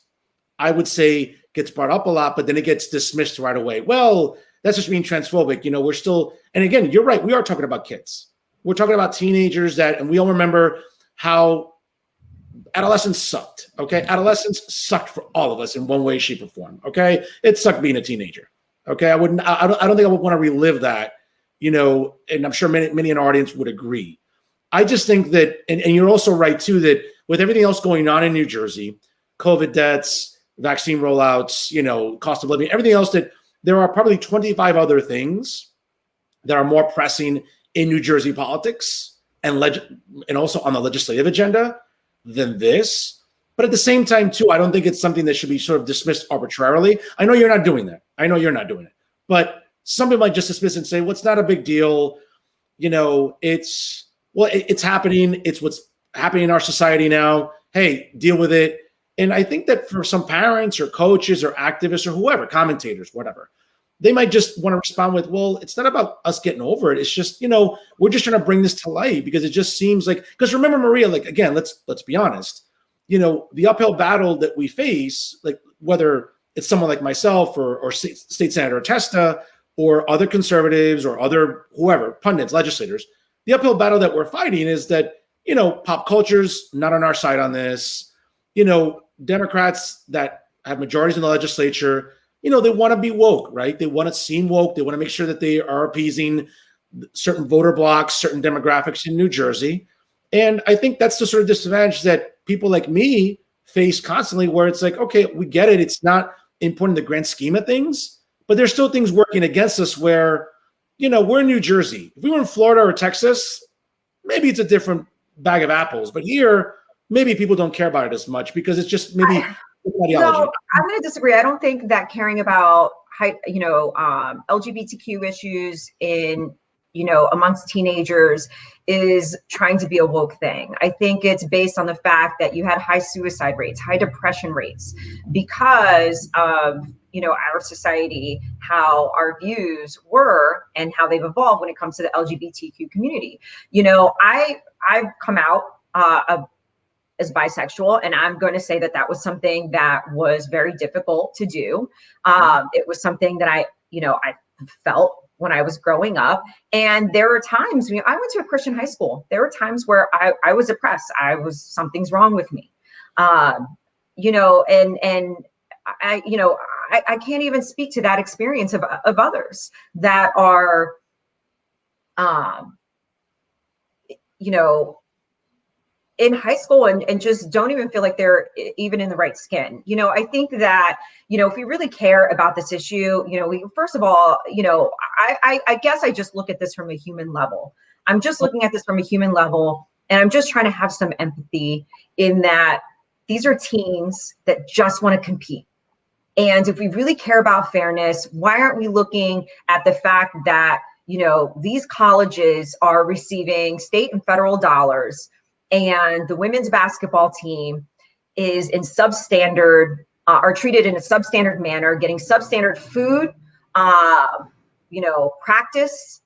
I would say gets brought up a lot, but then it gets dismissed right away. Well, that's just being transphobic. You know, we're still, and again, you're right. We are talking about kids. We're talking about teenagers and we all remember how adolescence sucked. Okay. Adolescence sucked for all of us in one way, shape, or form. Okay. It sucked being a teenager. Okay. I don't think I would want to relive that, you know, and I'm sure many in our audience would agree. I just think that, and you're also right too, that with everything else going on in New Jersey, COVID deaths, vaccine rollouts, you know, cost of living, everything else, that there are probably 25 other things that are more pressing in New Jersey politics and also on the legislative agenda than this. But at the same time, too, I don't think it's something that should be sort of dismissed arbitrarily. I know you're not doing that. I know you're not doing it. But some people might just dismiss it and say, well, it's not a big deal. You know, it's happening. It's what's happening in our society now. Hey, deal with it. And I think that for some parents or coaches or activists or whoever, commentators, whatever, they might just want to respond with, well, it's not about us getting over it. It's just, you know, we're just trying to bring this to light because it just seems like, because remember, Maria, like, again, let's be honest, you know, the uphill battle that we face, like whether it's someone like myself or State Senator Testa or other conservatives or other whoever, pundits, legislators, the uphill battle that we're fighting is that, you know, pop culture's not on our side on this. You know, Democrats that have majorities in the legislature, you know, they want to be woke, right? They want to seem woke. They want to make sure that they are appeasing certain voter blocks, certain demographics in New Jersey. And I think that's the sort of disadvantage that people like me face constantly, where it's like, okay, we get it. It's not important in the grand scheme of things, but there's still things working against us where, you know, we're in New Jersey. If we were in Florida or Texas, maybe it's a different bag of apples. But here, maybe people don't care about it as much because it's just maybe ideology. No, I'm going to disagree. I don't think that caring about, you know, LGBTQ issues in, you know, amongst teenagers is trying to be a woke thing. I think it's based on the fact that you had high suicide rates, high depression rates, because of, you know, our society, how our views were and how they've evolved when it comes to the LGBTQ community. You know, I've come out as bisexual, and I'm going to say that that was something that was very difficult to do. It was something that I felt when I was growing up. And there were times, I went to a Christian high school. There were times where I was depressed. Something's wrong with me. You know, and I can't even speak to that experience of others that are, you know, in high school and just don't even feel like they're even in the right skin. You know, I think that, you know, if we really care about this issue, you know, first of all, you know, I guess I just look at this from a human level. I'm just looking at this from a human level, and I'm just trying to have some empathy in that these are teens that just want to compete. And if we really care about fairness, why aren't we looking at the fact that, you know, these colleges are receiving state and federal dollars, and the women's basketball team is in substandard are treated in a substandard manner, getting substandard food, practice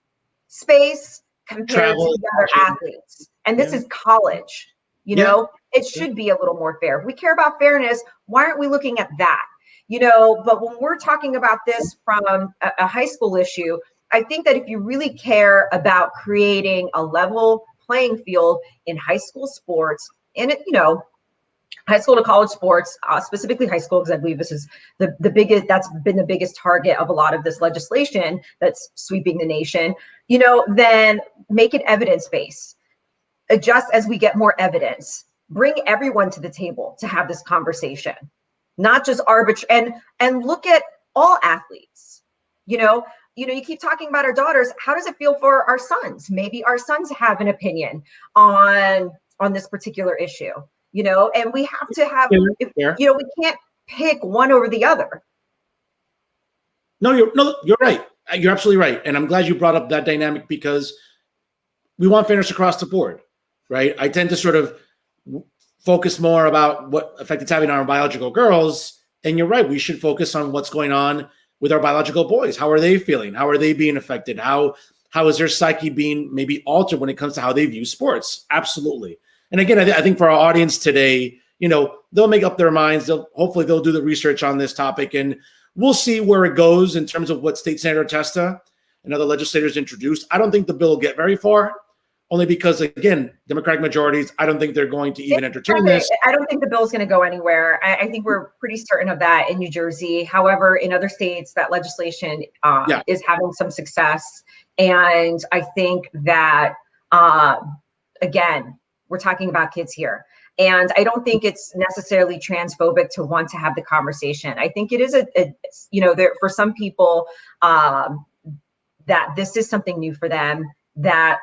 space compared Travel. to the other athletes. And this is college, it should be a little more fair. If we care about fairness, why aren't we looking at that? But when we're talking about this from a high school issue, I think that if you really care about creating a level playing field in high school sports, and high school to college sports, specifically high school, because I believe this is the biggest, that's been the biggest target of a lot of this legislation that's sweeping the nation, then make it evidence-based. Adjust as we get more evidence. Bring everyone to the table to have this conversation, not just arbitrary, and look at all athletes. You keep talking about our daughters. How does it feel for our sons? Maybe our sons have an opinion on this particular issue. And we have to have, we can't pick one over the other. No, you're right. You're absolutely right. And I'm glad you brought up that dynamic, because we want fairness across the board, right? I tend to sort of focus more about what effect it's having on our biological girls. And you're right. We should focus on what's going on with our biological boys. How are they feeling? How are they being affected? How is their psyche being maybe altered when it comes to how they view sports? Absolutely. And again, I think for our audience today, they'll make up their minds. Hopefully they'll do the research on this topic, and we'll see where it goes in terms of what State Senator Testa and other legislators introduced. I don't think the bill will get very far, only because, again, Democratic majorities, I don't think they're going to even entertain this. I don't think the bill's going to go anywhere. I think we're pretty certain of that in New Jersey. However, in other states, that legislation is having some success. And I think that, again, we're talking about kids here. And I don't think it's necessarily transphobic to want to have the conversation. I think it is for some people that this is something new for them, that,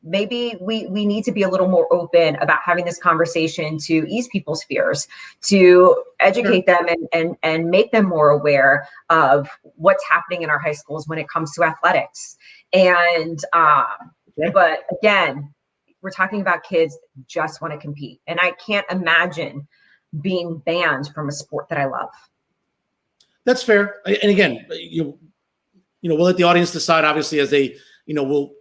maybe we need to be a little more open about having this conversation to ease people's fears, to educate them and make them more aware of what's happening in our high schools when it comes to athletics. And, but again, we're talking about kids that just want to compete. And I can't imagine being banned from a sport that I love. That's fair. And again, we'll let the audience decide, obviously, as they, we'll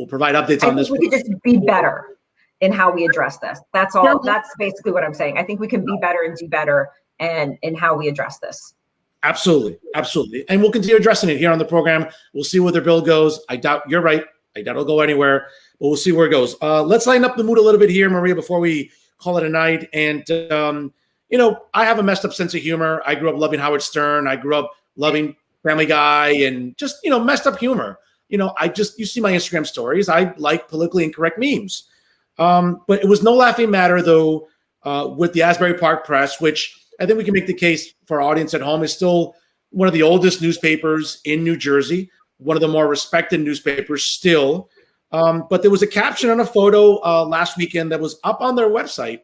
provide updates on this. We could just be better in how we address this. That's all. Yeah. That's basically what I'm saying. I think we can be better and do better in how we address this. Absolutely. Absolutely. And we'll continue addressing it here on the program. We'll see where their bill goes. I doubt, you're right, I doubt it'll go anywhere, but we'll see where it goes. Let's lighten up the mood a little bit here, Maria, before we call it a night. And, I have a messed up sense of humor. I grew up loving Howard Stern. I grew up loving Family Guy and just, messed up humor. You see my Instagram stories. I like politically incorrect memes. But it was no laughing matter, though, with the Asbury Park Press, which I think we can make the case for our audience at home is still one of the oldest newspapers in New Jersey, one of the more respected newspapers still. But there was a caption on a photo last weekend that was up on their website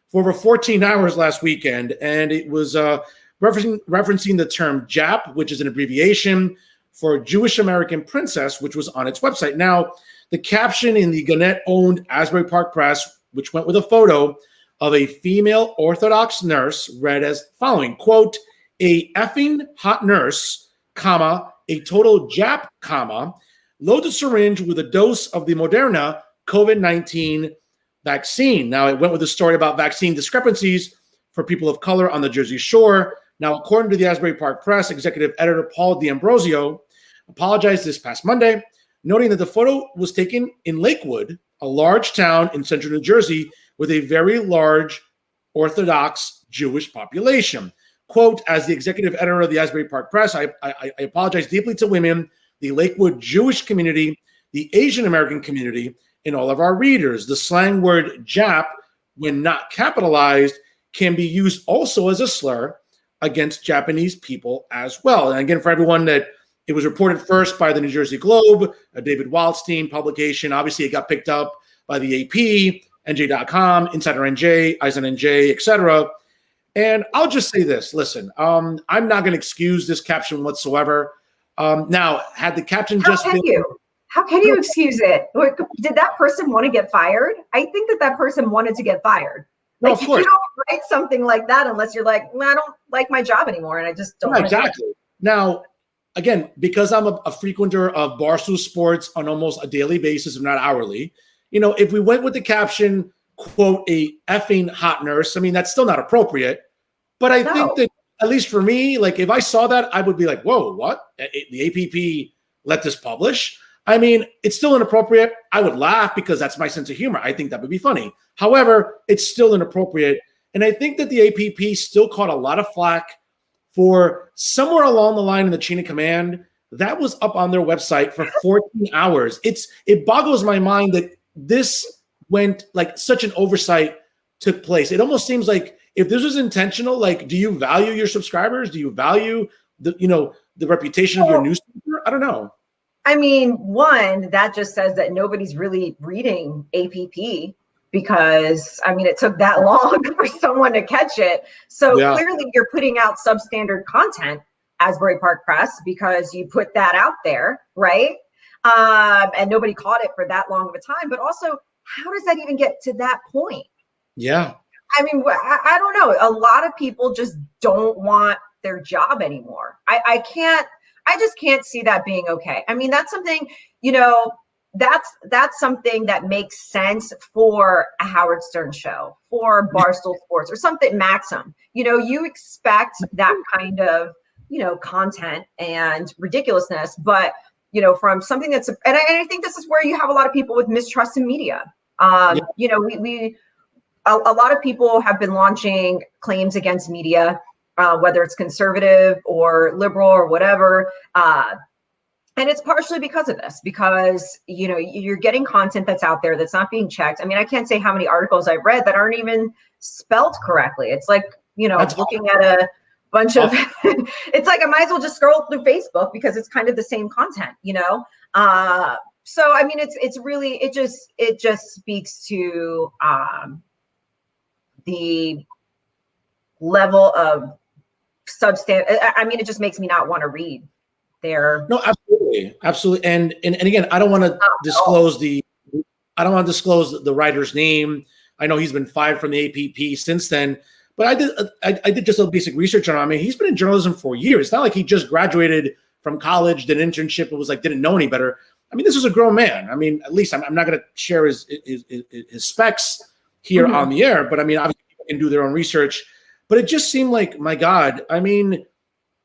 for over 14 hours last weekend. And it was referencing the term JAP, which is an abbreviation for Jewish American Princess, which was on its website. Now, the caption in the Gannett-owned Asbury Park Press, which went with a photo of a female Orthodox nurse, read as following, quote, "A effing hot nurse, comma, a total Jap, comma, loads a syringe with a dose of the Moderna COVID-19 vaccine." Now, it went with a story about vaccine discrepancies for people of color on the Jersey Shore. Now, according to the Asbury Park Press, executive editor Paul D'Ambrosio apologized this past Monday, noting that the photo was taken in Lakewood, a large town in central New Jersey with a very large Orthodox Jewish population. Quote, "As the executive editor of the Asbury Park Press, I apologize deeply to women, the Lakewood Jewish community, the Asian American community, and all of our readers. The slang word Jap, when not capitalized, can be used also as a slur against Japanese people as well." And again, for everyone that it was reported first by the New Jersey Globe, a David Wildstein publication. Obviously, it got picked up by the AP, NJ.com, Insider NJ, Eisen NJ, etc. And I'll just say this. Listen, I'm not going to excuse this caption whatsoever. Now, had the caption just been... How can you excuse it? Did that person want to get fired? I think that person wanted to get fired. No, Like of you course. don't write something like that unless you're like, I don't like my job anymore, and I just don't. Yeah, exactly. Now, again, because I'm a frequenter of Barstool Sports on almost a daily basis, if not hourly, if we went with the caption, quote, a effing hot nurse, I mean, that's still not appropriate. But I think No. that, at least for me, like if I saw that, I would be like, whoa, what? The APP let this publish? I mean, it's still inappropriate. I would laugh because that's my sense of humor. I think that would be funny. However, it's still inappropriate. And I think that the APP still caught a lot of flack for somewhere along the line in the chain of command that was up on their website for 14 hours. It boggles my mind that this went like such an oversight took place. It almost seems like if this was intentional, like, do you value your subscribers? Do you value the reputation of your newspaper? I don't know. I mean, one, that just says that nobody's really reading APP because, I mean, it took that long for someone to catch it. So Yeah. clearly you're putting out substandard content, Asbury Park Press, because you put that out there, right? And nobody caught it for that long of a time. But also, how does that even get to that point? Yeah. I mean, I don't know. A lot of people just don't want their job anymore. I just can't see that being okay. I mean, that's something, that's something that makes sense for a Howard Stern show, for Barstool Sports or something, Maxim. You expect that kind of, content and ridiculousness, but, from something that's, and I think this is where you have a lot of people with mistrust in media. A lot of people have been launching claims against media, whether it's conservative or liberal or whatever. And it's partially because of this, because, you're getting content that's out there that's not being checked. I mean, I can't say how many articles I've read that aren't even spelled correctly. It's like, That's looking at a bunch of, it's like I might as well just scroll through Facebook because it's kind of the same content, So, I mean, it's really, it just speaks to, the level of substance. I mean, it just makes me not want to read there. No, absolutely. And again, I don't want to disclose the writer's name. I know he's been fired from the APP since then, but I did just a basic research on him. I mean, he's been in journalism for years. It's not like he just graduated from college, did an internship, and was like, didn't know any better. I mean, this is a grown man. I mean, at least I'm not going to share his specs here on the air, but I mean, obviously people can do their own research. But it just seemed like, my God, I mean,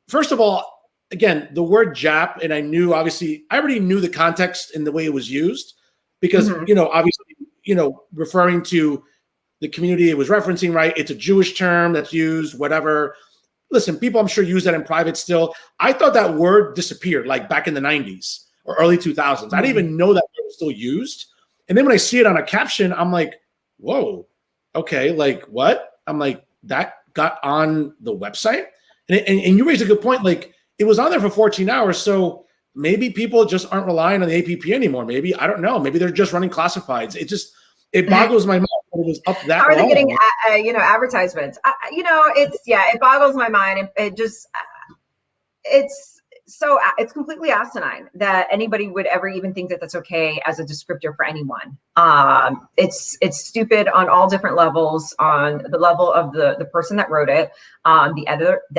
first of all, again, the word Jap, and I already knew the context and the way it was used because, obviously, referring to the community it was referencing, right? It's a Jewish term that's used, whatever. Listen, people I'm sure use that in private still. I thought that word disappeared like back in the 90s or early 2000s. I didn't even know that word was still used. And then when I see it on a caption, I'm like, whoa, okay, like what? I'm like, that got on the website? And you raised a good point. Like, it was on there for 14 hours. So maybe people just aren't relying on the APP anymore. Maybe, I don't know. Maybe they're just running classifieds. It boggles my mind that it was up that How are they long. getting, advertisements? It boggles my mind. It's completely asinine that anybody would ever even think that that's okay as a descriptor for anyone. It's stupid on all different levels, on the level of the person that wrote it, the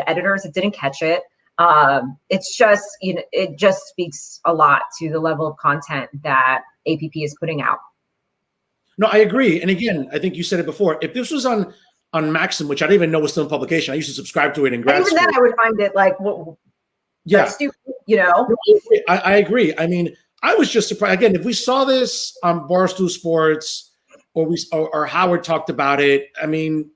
editors that didn't catch it. It's just, it just speaks a lot to the level of content that APP is putting out. No, I agree. And again, I think you said it before. If this was on Maxim, which I didn't even know was still in publication, I used to subscribe to it in grad school. Even then, I would find it like, yeah, stupid, I agree. I mean, I was just surprised. Again, if we saw this on Barstool Sports or Howard talked about it, I mean,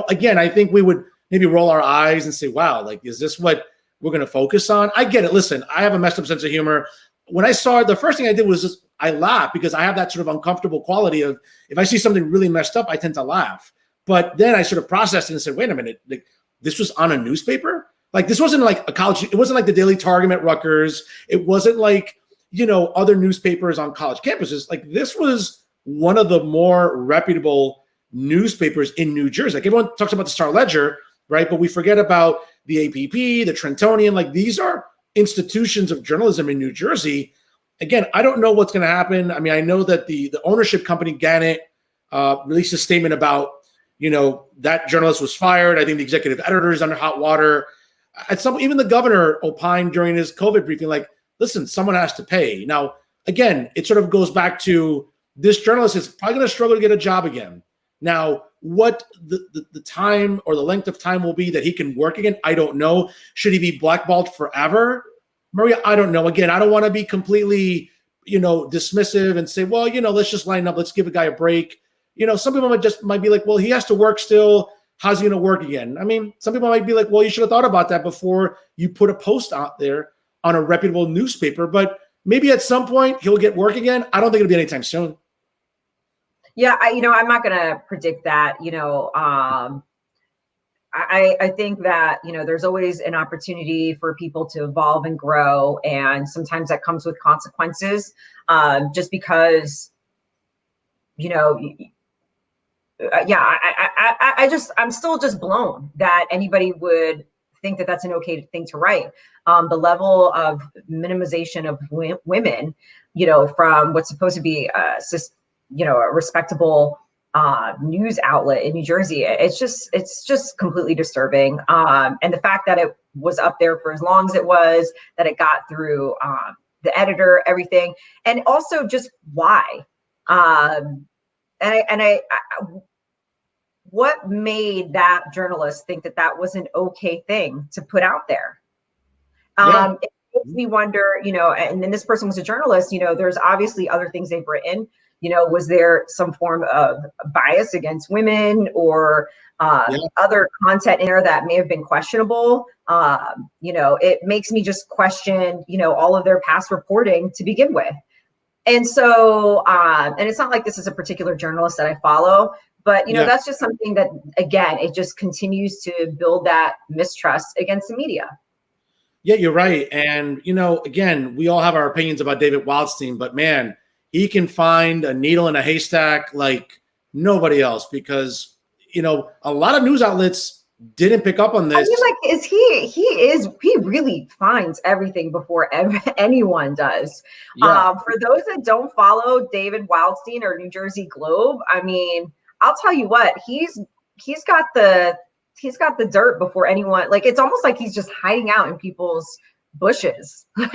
again, I think we would maybe roll our eyes and say, wow, like, is this what we're going to focus on? I get it. Listen, I have a messed up sense of humor. When I saw it, the first thing I did was just, I laughed because I have that sort of uncomfortable quality of, if I see something really messed up, I tend to laugh. But then I sort of processed it and said, wait a minute, like, this was on a newspaper? Like, this wasn't like a college, it wasn't like the Daily Targum at Rutgers. It wasn't like, other newspapers on college campuses. Like, this was one of the more reputable newspapers in New Jersey. Like, everyone talks about the Star Ledger, right? But we forget about the APP, the Trentonian. Like, these are institutions of journalism in New Jersey. Again, I don't know what's going to happen. I mean, I know that the ownership company, Gannett, released a statement about, that journalist was fired. I think the executive editor is under hot water. Even the governor opined during his COVID briefing, like, listen, someone has to pay. Now, again, it sort of goes back to this journalist is probably going to struggle to get a job again. Now, what the time or the length of time will be that he can work again, I don't know. Should he be blackballed forever? Maria, I don't know. Again, I don't want to be completely, dismissive and say, well, let's just line up. Let's give a guy a break. Some people might be like, well, he has to work still. How's he going to work again? I mean, some people might be like, well, you should have thought about that before you put a post out there on a reputable newspaper. But maybe at some point he'll get work again. I don't think it'll be anytime soon. Yeah, I'm not going to predict that. I think that, there's always an opportunity for people to evolve and grow. And sometimes that comes with consequences, just because, I'm still just blown that anybody would think that that's an okay thing to write. The level of minimization of women, from what's supposed to be a respectable news outlet in New Jersey. It's just completely disturbing. And the fact that it was up there for as long as it was, that it got through the editor, everything, and also just why. What made that journalist think that that was an okay thing to put out there? It makes me wonder, and then this person was a journalist, there's obviously other things they've written. Was there some form of bias against women or other content in there that may have been questionable? It makes me just question, all of their past reporting to begin with. And so, and it's not like this is a particular journalist that I follow, but, that's just something that, again, it just continues to build that mistrust against the media. Yeah, you're right. And, again, we all have our opinions about David Wildstein, but man, he can find a needle in a haystack like nobody else because, a lot of news outlets didn't pick up on this. I mean, he really finds everything before anyone does. Yeah. For those that don't follow David Wildstein or New Jersey Globe, I mean, I'll tell you what, he's got the dirt before anyone. Like, it's almost like he's just hiding out in people's bushes. You're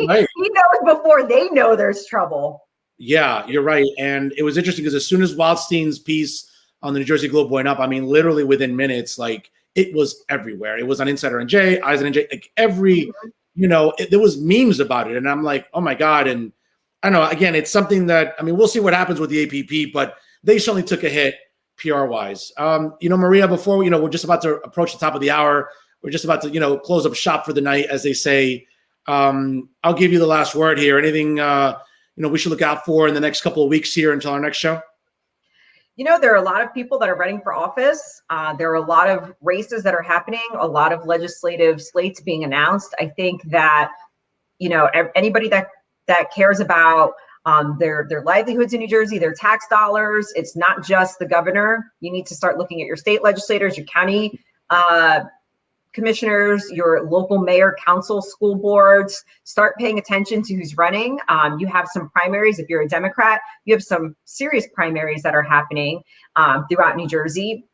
right. He knows before they know there's trouble. Yeah, you're right. And it was interesting because as soon as Wildstein's piece on the New Jersey Globe went up, I mean, literally within minutes, like it was everywhere. It was on Insider NJ, Eisen NJ, like there was memes about it. And I'm like, oh my God. And I don't know, again, it's something that, I mean, we'll see what happens with the APP, but they certainly took a hit PR wise. Maria, before we're just about to approach the top of the hour. We're just about to, close up shop for the night, as they say. I'll give you the last word here. Anything, we should look out for in the next couple of weeks here until our next show? There are a lot of people that are running for office. There are a lot of races that are happening, a lot of legislative slates being announced. I think that, anybody that cares about their livelihoods in New Jersey, their tax dollars, it's not just the governor. You need to start looking at your state legislators, your county commissioners, your local mayor, council, school boards. Start paying attention to who's running. You have some primaries. If you're a Democrat, you have some serious primaries that are happening throughout New Jersey.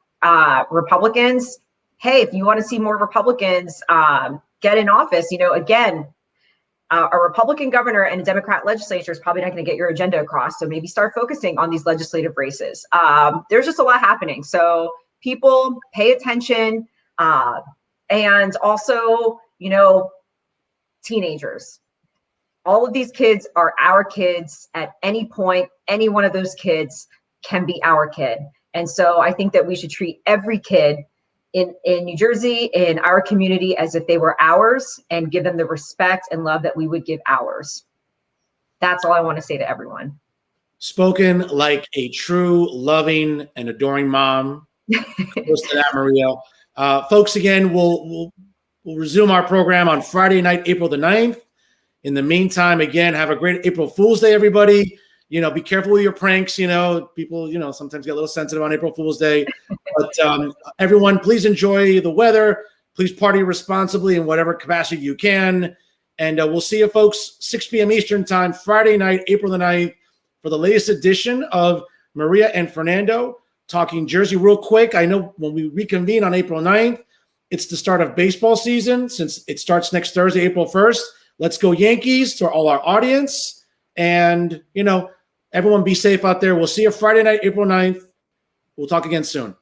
Republicans, hey, if you want to see more Republicans get in office, again, a Republican governor and a Democrat legislature is probably not going to get your agenda across. So maybe start focusing on these legislative races. There's just a lot happening. So people pay attention. And also, teenagers. All of these kids are our kids at any point. Any one of those kids can be our kid. And so I think that we should treat every kid in New Jersey, in our community, as if they were ours and give them the respect and love that we would give ours. That's all I want to say to everyone. Spoken like a true, loving, and adoring mom. Close to that, Maria. Folks, again, we'll resume our program on Friday night, April the 9th. In the meantime, again, have a great April Fool's Day, everybody. Be careful with your pranks. People, sometimes get a little sensitive on April Fool's Day. But everyone, please enjoy the weather. Please party responsibly in whatever capacity you can. And we'll see you, folks, 6 p.m. Eastern time, Friday night, April the 9th, for the latest edition of Maria and Fernando Talking Jersey. Real quick, I know when we reconvene on April 9th, it's the start of baseball season since it starts next Thursday, April 1st. Let's go Yankees to all our audience. And, everyone be safe out there. We'll see you Friday night, April 9th. We'll talk again soon.